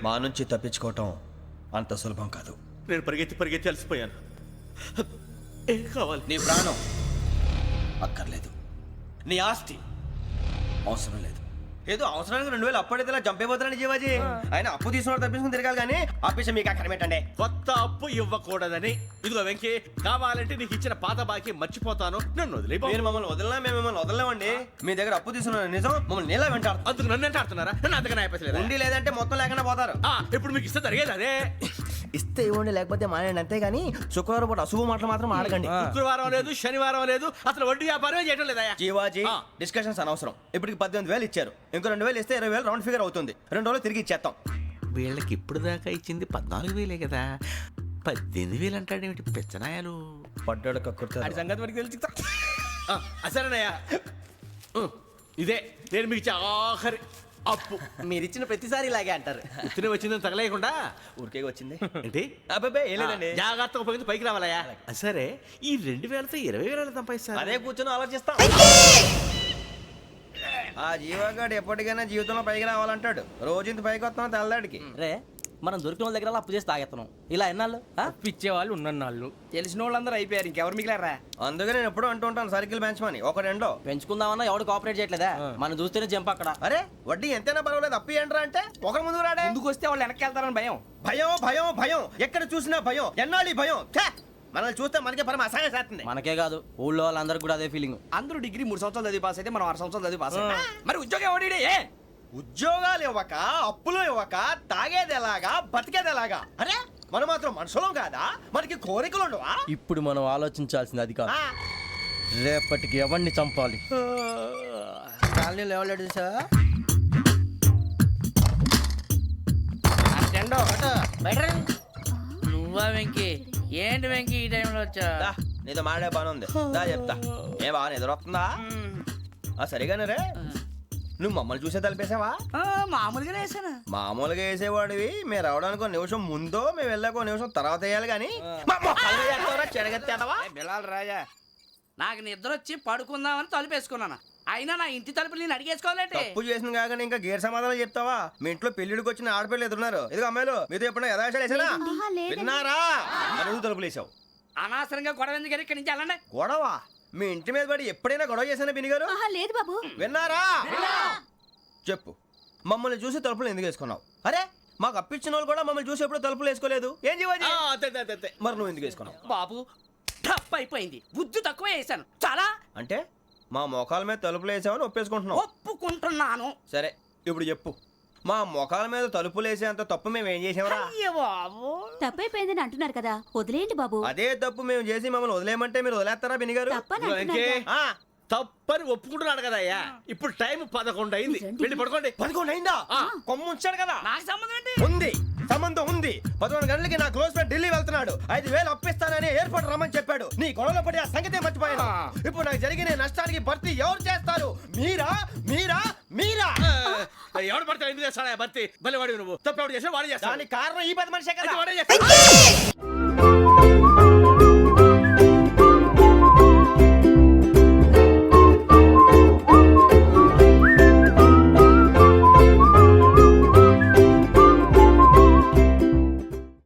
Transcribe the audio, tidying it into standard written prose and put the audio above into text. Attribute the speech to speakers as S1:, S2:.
S1: మా నుంచి తప్పించుకోవటం అంత సులభం కాదు.
S2: నేను పరిగెత్తి అలసిపోయాను. ఏం కావాలి?
S1: నీ ప్రాణం అక్కర్లేదు, నీ ఆస్తి అవసరం లేదు. ఏదో అవసరానికి 2000 అప్పుడైతే ఇలా చంపేపోతున్నాడు జీవాజీ. ఆయన అప్పు తీసుకున్న తప్పించుకుని తిరగాలి కానీ ఆపేసి మీకు అక్కడ పెట్టండి.
S2: కొత్త అప్పు ఇవ్వకూడదని. ఇదిగో వెంకీ, కావాలంటే నీకు ఇచ్చిన పాత బాకీ మర్చిపోతాను, నన్ను వదిలే.
S1: మీరు మమ్మల్ని వదలనా? మేము మిమ్మల్ని వదలలేమండి. మీ దగ్గర అప్పు తీసుకున్న నిజం మమ్మల్ని నీలా వెంటాడు.
S2: అందుకు నన్ను ఎంత ఆడుతున్నారా? నన్ను అంతగా నాయపసలేదు.
S1: ఉండి లేదంటే మొత్తం లేకుండా పోతారు.
S2: ఇప్పుడు మీకు ఇస్తే జరిగేది అదే.
S1: ఇస్తే ఇవ్వండి, లేకపోతే మానేయండి, అంతేగాని శుక్రవారం పూట అశుభ మాటలు మాత్రం ఆడకండి.
S2: శుక్రవారం లేదు, శనివారం లేదు, అసలు వడ్డీ వ్యాపారమే చేయడం లేదా?
S1: జీవాజీ, డిస్కషన్స్ అనవసరం. ఇప్పటికి 18,000 ఇచ్చారు, ఇంకో 2,000 ఇస్తే 20,000 రౌండ్ ఫిగర్ అవుతుంది. 2 రోజులు తిరిగి ఇచ్చేస్తాం.
S2: వీళ్ళకి ఇప్పుడు దాకా ఇచ్చింది 14,000 కదా, 18,000 అంటాడేమిటి పెచ్చనాయాలు?
S1: పడ్డాడు కక్కుర్తాడు.
S2: సంగతి మనకి తెలుసు. సరేనయ్యా, ఇదే నేను మీకు ఇచ్చే ఆఖరి అప్పు.
S1: మీరిచ్చిన ప్రతిసారి ఇలాగే అంటారు.
S2: ఇతనే వచ్చిందని తగలేయకుండా
S1: ఊరికే వచ్చింది
S2: ఏంటి?
S1: అబ్బాబే ఏం లేదండి.
S2: జాగ్రత్తగా ఉపయోగించి పైకి రావాలయ్యా. సరే, ఈ 2,000తో 20,000 సంపాదిస్తారు.
S1: అదే కూర్చొని ఆలోచిస్తాం. ఆ జీవగాడు ఎప్పటికైనా జీవితంలో పైకి రావాలంటాడు. రోజు ఇంత పైకి వస్తాం తెల్లడికి.
S3: రే, మనం దొరికిన వాళ్ళ దగ్గర అప్పు చేసి తాగెత్తనం. ఇలా ఎన్నాళ్ళు
S4: పిచ్చేవాళ్ళు ఉన్నన్నాళ్ళు తెలిసిన వాళ్ళందరూ అయిపోయారు, ఇంకెవరు మిగిలారా?
S1: అందుకే నేను ఎప్పుడు అంటూ ఉంటాను, సర్కిల్ బెంచ్ మని ఒక రెండో
S3: పెంచుకుందామన్నా ఎవడు కోఆపరేట్ చేయట్లేదా? మనం చూస్తేనే జంప్ అక్కడ.
S1: అరే వడ్డీ ఎంతైనా పర్వాలేదు, అప్పు ఏంట్రా అంటే ఒక ముందు రాడే.
S4: ముందుకు వస్తే వాళ్ళు వెనక్కి వెళ్తారని భయం.
S1: భయం భయం భయం, ఎక్కడ చూసినా భయం. ఎన్నాళ్ళు భయం? మనల్ని చూస్తే మనకే పరమ అసహాయం చేస్తుంది.
S3: మనకే కాదు, ఊళ్ళో వాళ్ళందరికీ కూడా అదే ఫీలింగ్.
S4: అందరూ డిగ్రీ 3 సంవత్సరాలు చదివి పాస్ అయితే మనం 6 సంవత్సరాలు చదివి పాస్ అయ్యాం. మరి ఉద్యోగం ఎవడి?
S1: ఉద్యోగాలు ఇవ్వక, అప్పులు ఇవ్వక, తాగేది ఎలాగా, బతికేది ఎలాగా? అరే మనం మాత్రం మనుషులం కాదా? మనకి కోరికలు ఉండవా?
S3: ఇప్పుడు మనం ఆలోచించాల్సింది అది కాదు, రేపటికి ఎవరిని చంపాలి. కాలనీలో ఎవరు సార్?
S5: నువ్వా వెంకీ? ఏంటి వెంకీ ఈ టైంలో వచ్చా?
S1: నీతో మాడే పని ఉంది, దా చెప్తా. ఏ బాగా నిద్రొస్తుందా? సరిగానే రే, నువ్వు మమ్మల్ని చూసే తలిపేసావా?
S5: మామూలుగానే వేసాను.
S1: మామూలుగా వేసేవాడివి. మేము రావడానికి 1 నిమిషం ముందో, మేము వెళ్ళాక 1 నిమిషం తర్వాత వేయాలి కానీ
S4: రాజా,
S5: నాకు నిద్ర వచ్చి పడుకుందామని తలుపేసుకున్నాను. అయినా నా ఇంటి తలుపులు నేను అడిగేసుకోవాలంటే
S1: తప్పు చేసిన కాక ఇంకా గేర్ సమాధానం చెప్తావా? మీ ఇంట్లో పెళ్లిడికి వచ్చిన ఆడపిల్లలు ఎదురున్నారు. ఇదిగో అమ్మాయిలు, మీతో ఎప్పుడైనా యథాశాలు వేసానా? విన్నారా? నువ్వు తలుపులు వేసావు.
S5: అనవసరంగా గొడవ ఎందుకు ఇక్కడి నుంచి వెళ్ళండి.
S1: గొడవ? మీ ఇంటి మీద పడి ఎప్పుడైనా గొడవ చేశానా బిని గారు?
S6: లేదు బాబు.
S1: విన్నారా? చెప్పు, మమ్మల్ని చూసి తలుపులు ఎందుకు వేసుకున్నావు? అరే మాకు అప్పించిన వాళ్ళు కూడా మమ్మల్ని చూసి ఎప్పుడు తలుపులు వేసుకోలేదు. ఏం చేయాలి? మరి నువ్వు ఎందుకు వేసుకున్నావు?
S5: బాబు టప్ అయిపోయింది, బుద్ధి తక్కువ వేసాను చాలా.
S1: అంటే మా మోకాల మీద తలుపులు వేసామని ఒప్పేసుకుంటున్నావు?
S5: ఒప్పుకుంటున్నాను.
S1: సరే ఇప్పుడు చెప్పు, మా మొఖాల మీద తలుపులు వేసేంత తప్పు మేము ఏం చేసామరా?
S6: తప్పైపోయిందని అంటున్నారు కదా, వదిలేయండి బాబు.
S1: అదే తప్పు మేము చేసి మమ్మల్ని వదిలేయమంటే మీరు వదిలేస్తారా బిని గారు?
S2: తప్పని ఒప్పుకుంటున్నాడు కదా అయ్యా. ఇప్పుడు టైం 11 అయింది, వెళ్ళి పడుకోండి.
S1: 11 అయిందా? కొమ్ము ఉంచాడు కదా.
S5: నాకు సంబంధం ఏంటి?
S1: ఉంది, సంబంధం ఉంది. 11 గంటలకి నా క్లోజ్ ఫ్రెండ్ ఢిల్లీ వెళ్తున్నాడు. 5,000 అప్పిస్తానని ఎయిర్పోర్ట్ రమ్మని చెప్పాడు. నీ గొడవలో పడి ఆ సంగతే మర్చిపోయాను. ఇప్పుడు నాకు జరిగిన నష్టానికి భర్తీ ఎవరు చేస్తారు? మీరా మీరా మీరా?
S2: ఎవడు పడితే ఎందుకు చేస్తాడా భర్తీ? మళ్ళీ వాడి నువ్వు తప్పు ఎవడు చేసినా వాడు చేస్తాడు.
S1: దానికి కారణం ఈ 10 మనిషే కదా.